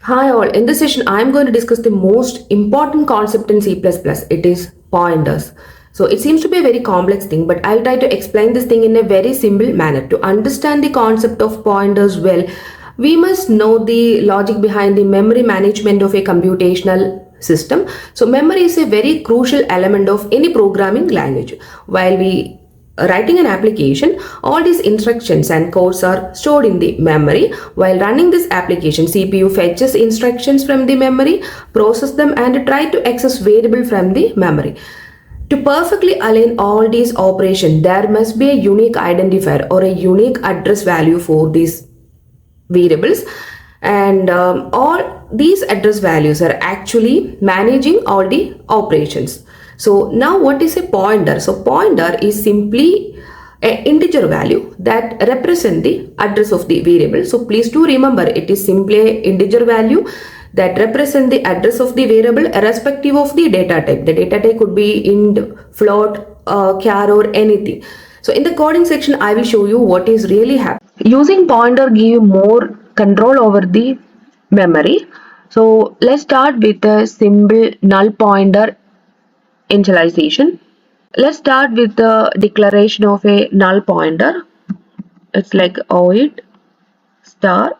Hi all, in this session I am going to discuss the most important concept in C++. It is pointers. So it seems to be a very complex thing, but I'll try to explain this thing in a very simple manner. To understand the concept of pointers well, we must know the logic behind the memory management of a computational system. So memory is a very crucial element of any programming language. While we writing an application, all these instructions and codes are stored in the memory. While running this application, CPU fetches instructions from the memory, process them and try to access variable from the memory. To perfectly align all these operations, there must be a unique identifier or a unique address value for these variables, and all these address values are actually managing all the operations. So now what is a pointer? So pointer is simply an integer value that represent the address of the variable. So please do remember, it is simply an integer value that represent the address of the variable irrespective of the data type. The data type could be int, float, char or anything. So in the coding section I will show you what is really happening. Using pointer give you more control over the memory. So let's start with a simple null pointer initialization. Let's start with the declaration of a null pointer. It's like void star.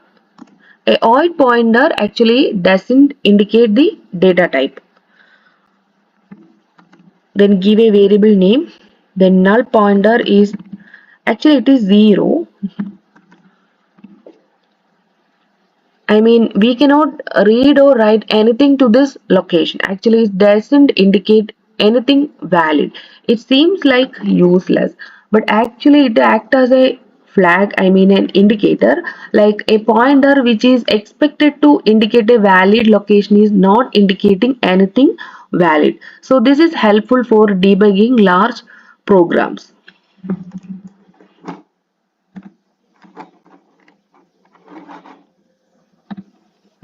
A void pointer actually doesn't indicate the data type. Then give a variable name. The null pointer is actually it is 0. I mean, we cannot read or write anything to this location. Actually, it doesn't indicate anything valid. It seems like useless, but actually it acts as a flag, I mean an indicator, like a pointer which is expected to indicate a valid location is not indicating anything valid. So this is helpful for debugging large programs.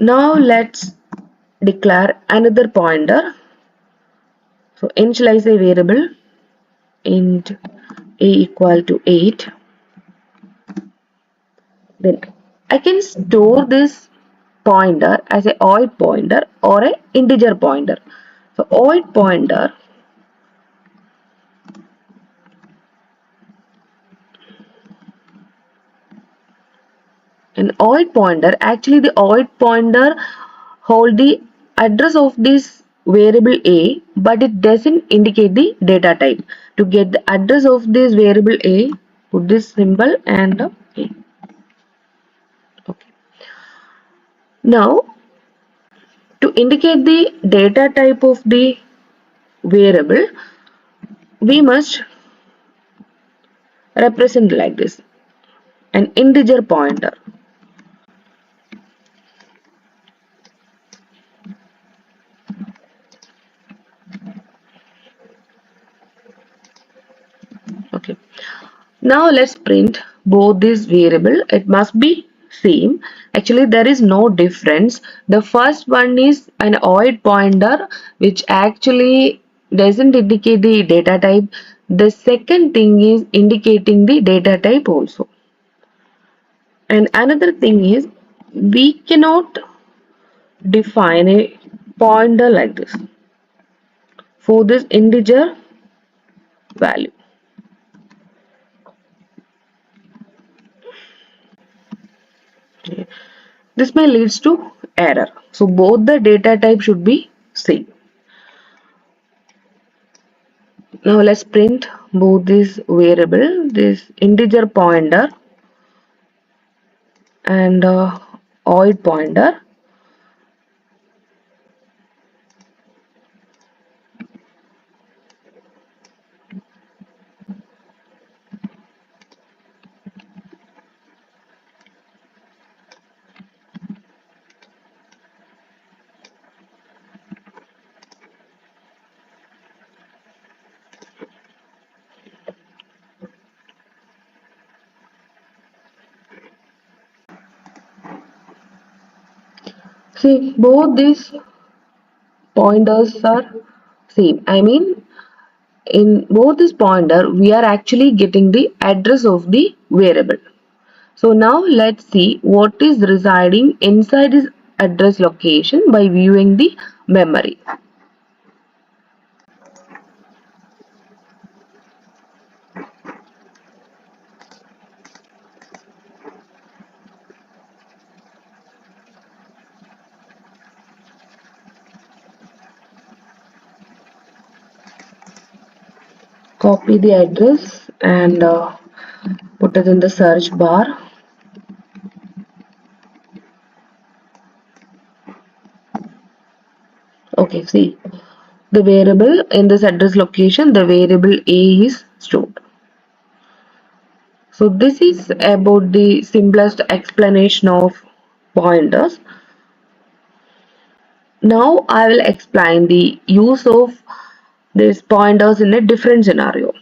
Now let's declare another pointer. So initialize a variable int a equal to 8. Then I can store this pointer as a void pointer or a integer pointer. So void pointer, an void pointer, actually the void pointer hold the address of this variable a, but it doesn't indicate the data type. To get the address of this variable a, put this symbol and a. Okay. Now to indicate the data type of the variable, we must represent like this, an integer pointer. Okay. Now let's print both these variable. It must be same. Actually, there is no difference. The first one is an void pointer, which actually doesn't indicate the data type. The second thing is indicating the data type also. And another thing is we cannot define a pointer like this for this integer value. This may leads to error. So both the data type should be same. Now let's print both this variable, this integer pointer and void pointer. See, both these pointers are same. I mean, in both this pointer, we are actually getting the address of the variable. So now let's see what is residing inside this address location by viewing the memory. Copy the address and put it in the search bar. Okay, see, the variable in this address location, the variable A is stored. So this is about the simplest explanation of pointers. Now I will explain the use of these pointers in a different scenario.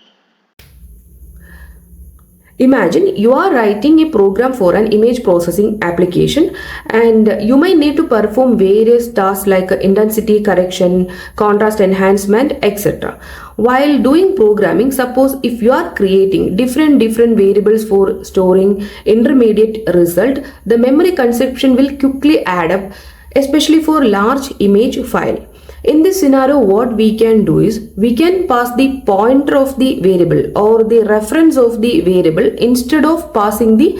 Imagine you are writing a program for an image processing application, and you might need to perform various tasks like intensity correction, contrast enhancement, etc. While doing programming, suppose if you are creating different variables for storing intermediate result, the memory consumption will quickly add up, especially for large image file. In this scenario, what we can do is we can pass the pointer of the variable or the reference of the variable instead of passing the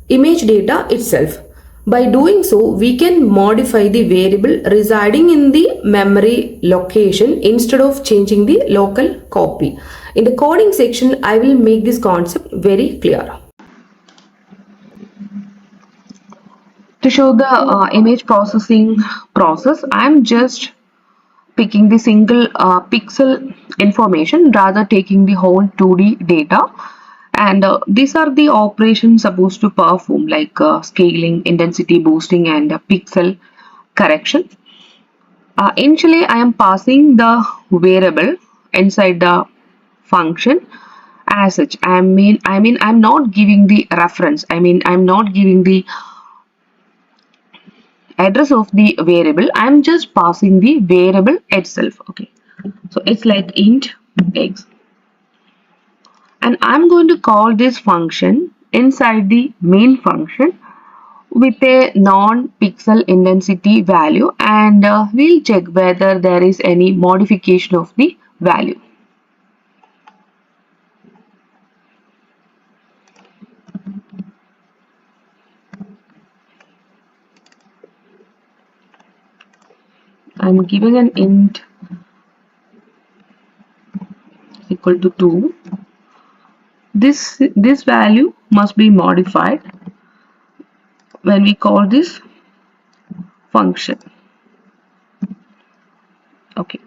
image data itself. By doing so, we can modify the variable residing in the memory location instead of changing the local copy. In the coding section, I will make this concept very clear. To show the image processing process, I am just picking the single pixel information rather taking the whole 2D data, and these are the operations supposed to perform like scaling, intensity boosting, and pixel correction. Initially I am passing the variable inside the function as such. I mean I'm not giving the reference, I'm not giving the address of the variable, I'm just passing the variable itself. Okay, so it's like int x, and I'm going to call this function inside the main function with a non-pixel intensity value, and we'll check whether there is any modification of the value. I'm giving an int equal to 2. This value must be modified when we call this function. Okay,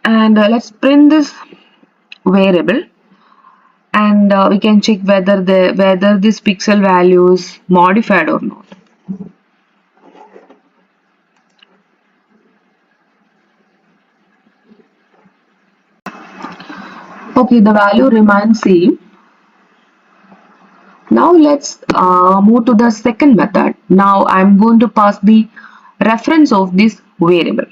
and let's print this variable, and we can check whether this pixel value is modified or not. Okay, the value remains same. Now let's move to the second method. Now I'm going to pass the reference of this variable.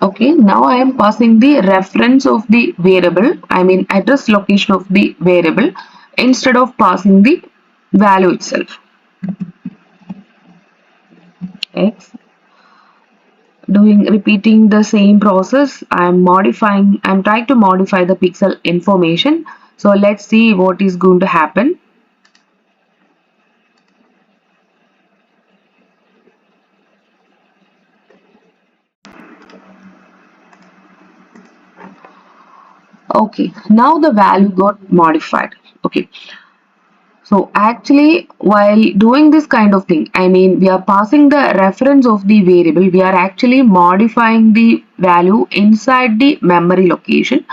Okay, now I am passing the reference of the variable, I mean address location of the variable, instead of passing the value itself. X. Repeating the same process, I'm trying to modify the pixel information. So let's see what is going to happen. Okay, now the value got modified. Okay, so actually while doing this kind of thing, I mean we are passing the reference of the variable, we are actually modifying the value inside the memory location,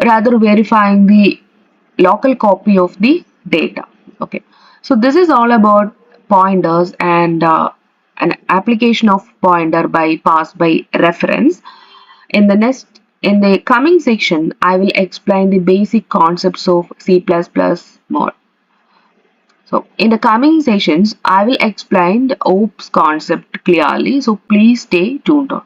rather verifying the local copy of the data. Okay, so this is all about pointers and an application of pointer by pass by reference. In the coming section, I will explain the basic concepts of C++ more. So in the coming sessions, I will explain the OOPS concept clearly. So please stay tuned on.